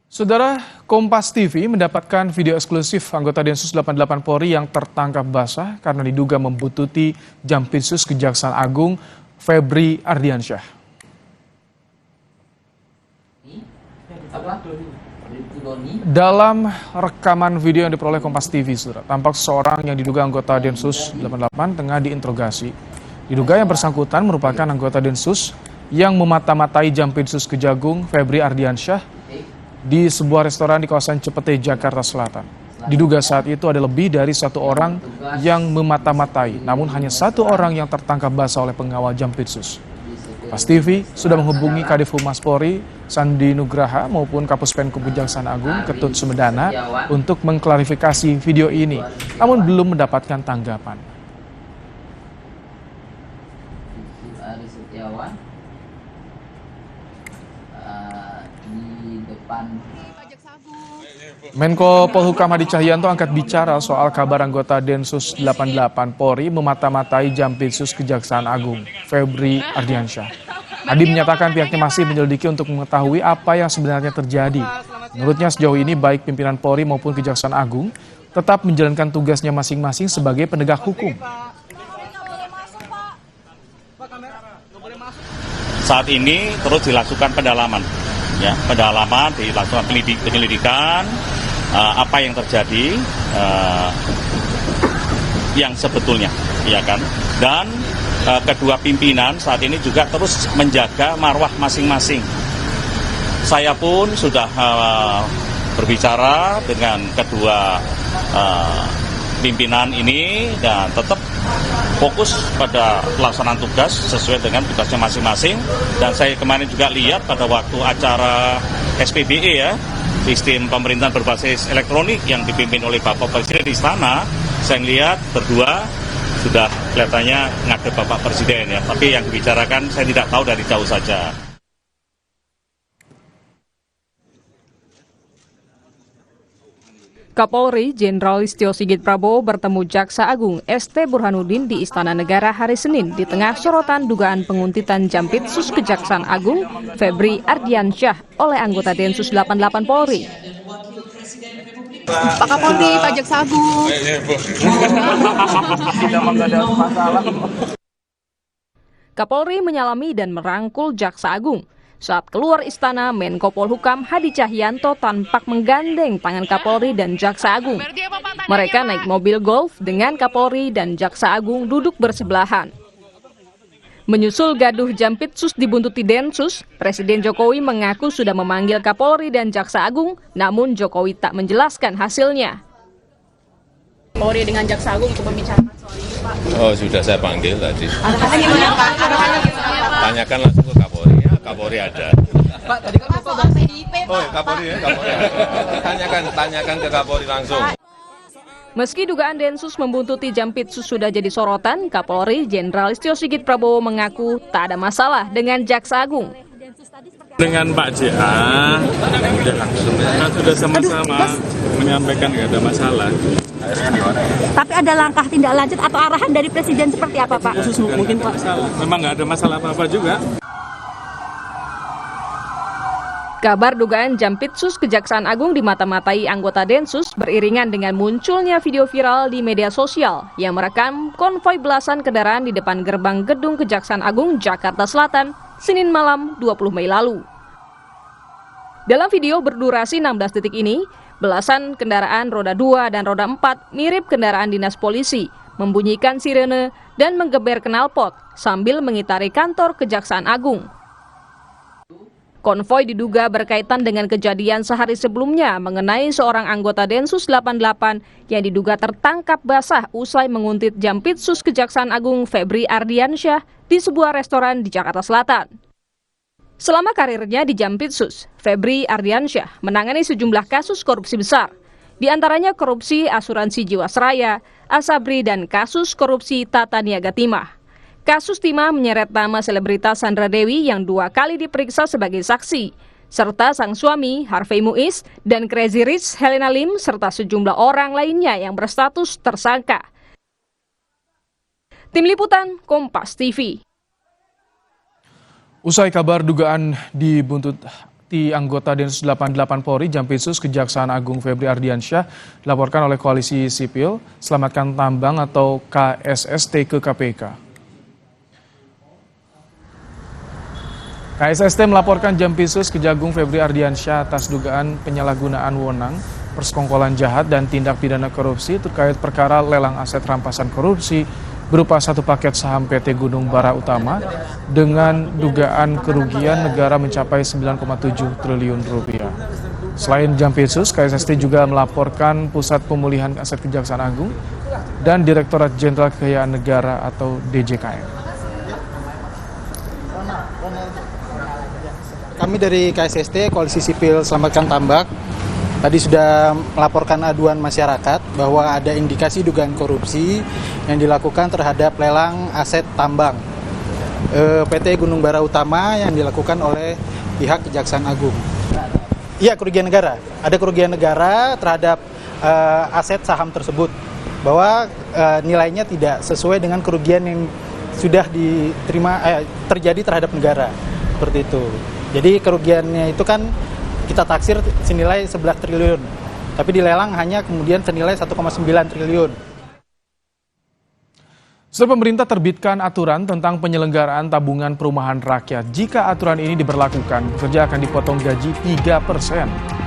Saudara, Kompas TV mendapatkan video eksklusif anggota Densus 88 Polri yang tertangkap basah karena diduga membuntuti Jampitsus Kejaksaan Agung Febri Ardiansyah. Dalam rekaman video yang diperoleh Kompas TV, saudara, tampak seorang yang diduga anggota Densus 88 tengah diinterogasi. Diduga yang bersangkutan merupakan anggota Densus yang memata-matai Jampitsus Kejagung Febri Ardiansyah di sebuah restoran di kawasan Cepete, Jakarta Selatan. Diduga saat itu ada lebih dari satu orang yang memata-matai, namun hanya satu orang yang tertangkap basah oleh pengawal Jampitsus. Kompas TV sudah menghubungi Kadif Humas Polri, Sandi Nugraha, maupun Kapus Penkum Kejaksaan Agung, Ketut Sumedana, untuk mengklarifikasi video ini, namun belum mendapatkan tanggapan. Menko Polhukam Hadi Cahyanto angkat bicara soal kabar anggota Densus 88 Polri memata-matai Jampitsus Kejaksaan Agung Febri Ardiansyah. Hadi menyatakan pihaknya masih menyelidiki untuk mengetahui apa yang sebenarnya terjadi. Menurutnya sejauh ini baik pimpinan Polri maupun Kejaksaan Agung tetap menjalankan tugasnya masing-masing sebagai penegak hukum. Saat ini terus dilakukan pendalaman, dilakukan penyelidikan apa yang terjadi yang sebetulnya, ya kan? Dan kedua pimpinan saat ini juga terus menjaga marwah masing-masing. Saya pun sudah berbicara dengan kedua pimpinan ini dan tetap fokus pada pelaksanaan tugas sesuai dengan tugasnya masing-masing. Dan saya kemarin juga lihat pada waktu acara SPBE ya, sistem pemerintahan berbasis elektronik yang dipimpin oleh Bapak Presiden di Istana, saya lihat berdua sudah kelihatannya ngadep Bapak Presiden ya. Tapi yang dibicarakan saya tidak tahu, dari jauh saja. Kapolri Jenderal Listio Sigit Prabowo bertemu Jaksa Agung ST Burhanuddin di Istana Negara hari Senin di tengah sorotan dugaan penguntitan Jampitsus Kejaksaan Agung Febri Ardiansyah oleh anggota Densus 88 Polri. Pak Kapolri, Pak Jaksa Agung. Kapolri menyalami dan merangkul Jaksa Agung. Saat keluar istana, Menko Polhukam Hadi Cahyanto tampak menggandeng tangan Kapolri dan Jaksa Agung. Mereka naik mobil Golf dengan Kapolri dan Jaksa Agung duduk bersebelahan. Menyusul gaduh Jampitsus dibuntuti Densus, Presiden Jokowi mengaku sudah memanggil Kapolri dan Jaksa Agung, namun Jokowi tak menjelaskan hasilnya. Polri dengan Jaksa Agung untuk membicarakan soal ini, Pak. Oh, sudah saya panggil tadi. Arahannya gimana, Pak? Arahannya gimana, Pak? Tanyakan langsung ke Kapolri. Ya, Kapolri ada. Pak, tadi kan Bapak PDIP, Pak. Oh, Kapolri ya, Kapolri. Tanyakan ke Kapolri langsung. Meski dugaan Densus membuntuti Jampitsus sudah jadi sorotan, Kapolri Jenderal Listio Sigit Prabowo mengaku tak ada masalah dengan Jaksa Agung. Dengan Pak JA, kan sudah sama-sama menyampaikan nggak ada masalah. Tapi ada langkah tindak lanjut atau arahan dari Presiden seperti apa, Pak? Khusus mungkin Pak, memang nggak ada masalah apa-apa juga. Kabar dugaan Jampitsus Kejaksaan Agung dimata-matai anggota Densus beriringan dengan munculnya video viral di media sosial yang merekam konvoi belasan kendaraan di depan gerbang Gedung Kejaksaan Agung Jakarta Selatan, Senin malam 20 Mei lalu. Dalam video berdurasi 16 detik ini, belasan kendaraan roda 2 dan roda 4 mirip kendaraan dinas polisi, membunyikan sirene dan menggeber knalpot sambil mengitari kantor Kejaksaan Agung. Konvoi diduga berkaitan dengan kejadian sehari sebelumnya mengenai seorang anggota Densus 88 yang diduga tertangkap basah usai menguntit Jampitsus Kejaksaan Agung Febri Ardiansyah di sebuah restoran di Jakarta Selatan. Selama karirnya di Jampitsus, Febri Ardiansyah menangani sejumlah kasus korupsi besar, di antaranya korupsi asuransi Jiwasraya, Asabri, dan kasus korupsi Tata Niaga Timah. Kasus timah menyeret nama selebritas Sandra Dewi yang 2 kali diperiksa sebagai saksi, serta sang suami Harvey Muiz dan Crazy Rich Helena Lim serta sejumlah orang lainnya yang berstatus tersangka. Tim Liputan Kompas TV. Usai kabar dugaan dibuntut mati anggota Densus 88 Polri Jampitsus Kejaksaan Agung Febri Ardiansyah dilaporkan oleh Koalisi Sipil Selamatkan Tambang atau KSST ke KPK. KSST melaporkan Jampitsus Kejagung Febri Ardiansyah atas dugaan penyalahgunaan wewenang, persekongkolan jahat dan tindak pidana korupsi terkait perkara lelang aset rampasan korupsi berupa satu paket saham PT Gunung Bara Utama dengan dugaan kerugian negara mencapai 9,7 triliun rupiah. Selain Jampitsus, KSST juga melaporkan Pusat Pemulihan Aset Kejaksaan Agung dan Direktorat Jenderal Kekayaan Negara atau DJKN. Kami dari KSST, Koalisi Sipil Selamatkan Tambak, tadi sudah melaporkan aduan masyarakat bahwa ada indikasi dugaan korupsi yang dilakukan terhadap lelang aset tambang PT Gunung Bara Utama yang dilakukan oleh pihak Kejaksaan Agung. Iya, kerugian negara. Ada kerugian negara terhadap aset saham tersebut, bahwa nilainya tidak sesuai dengan kerugian yang sudah diterima terjadi terhadap negara, seperti itu. Jadi kerugiannya itu kan kita taksir senilai 11 triliun, tapi dilelang hanya kemudian senilai 1,9 triliun. Setelah pemerintah terbitkan aturan tentang penyelenggaraan tabungan perumahan rakyat, jika aturan ini diberlakukan, pekerja akan dipotong gaji 3%.